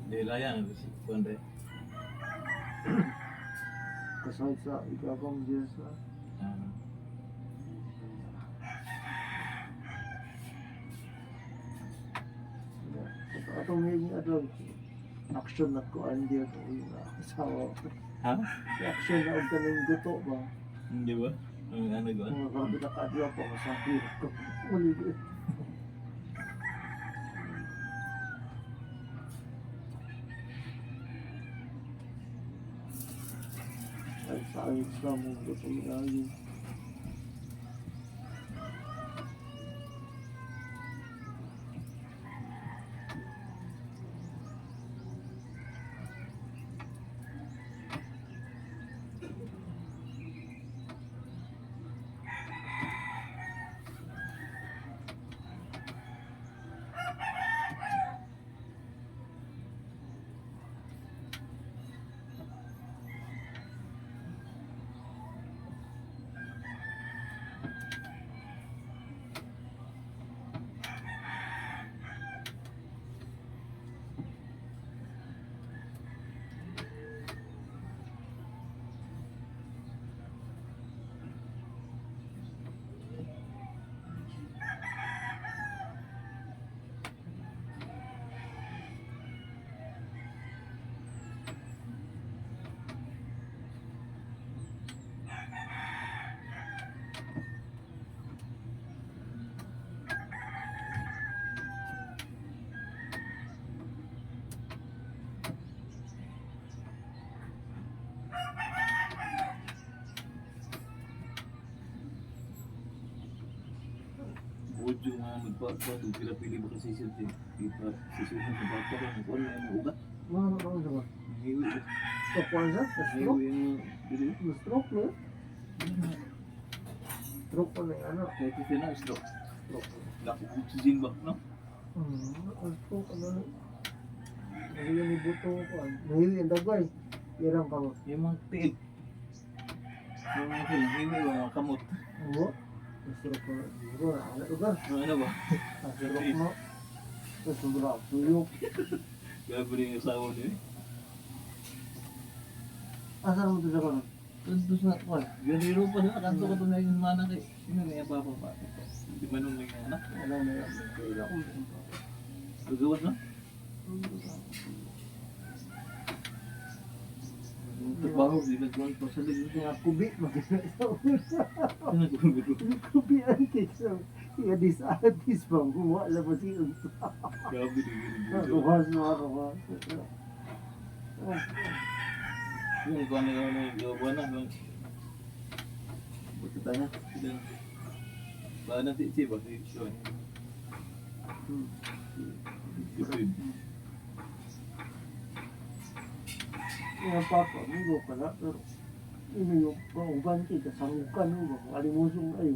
Di layan si Kuande. Kasahit sa ikakang Diyos na. Ah, Atong may adlaw action na ko andi ako yung asawa. ha? Action na og kaning guto ba. Hindi ba? Ang ano ko? Mga karapit na kadlaw pa masabi ko. Uli. Ay sayang sa mo guto lagi. Budyo nga magpapag, pila-pili ba kasi siya kita sisunan sa bata ko, kung ano yung ugat. Mga ano ba? Hiwi. Sa kwanza, sa stroke. Hiwi yung dili. Sa stroke no? Stroke pa na yung ano. Kaya ito na, stroke. Stroke. Lako oxygen ba, no? Ang stroke ano. Ngayon ni buto ko. Ngayon yung dagway. Irang ka mo. Yung mga tiil. Yung mga tiil, hiwi ba, mga kamot. Oo. Ang stroke ko. Siguro na anak lugar. Ano ba? Ang stroke mo. Tapos sobra ako tuyok. Gabi rin yung asawa niya eh. Asan mo ito sa kanon? Tapos na, wala. Ganiro pa na, kanto ko ito na yung mana kay. Sino na yung papa pa? Di ba nung may anak? Ano na yan? Kailan ko ito. Gagawas na? Trabaho, di nagkuhan pa sa ligo. Kaya kubi. Magkita sa ulo. Ano nagkuhan ko? Kubi antis. Adis pa. Wala pa siya. Gabi rin yun. Nakuhas mo ako ba? Yung ikaw na yung gawa na. Buti tayo na. Baka natin si ba? Si Sean. Stupid. Yung papa, hindi ko pala. Pero ini yung panguban kita. Sangukan mo ba? Alimusong ay.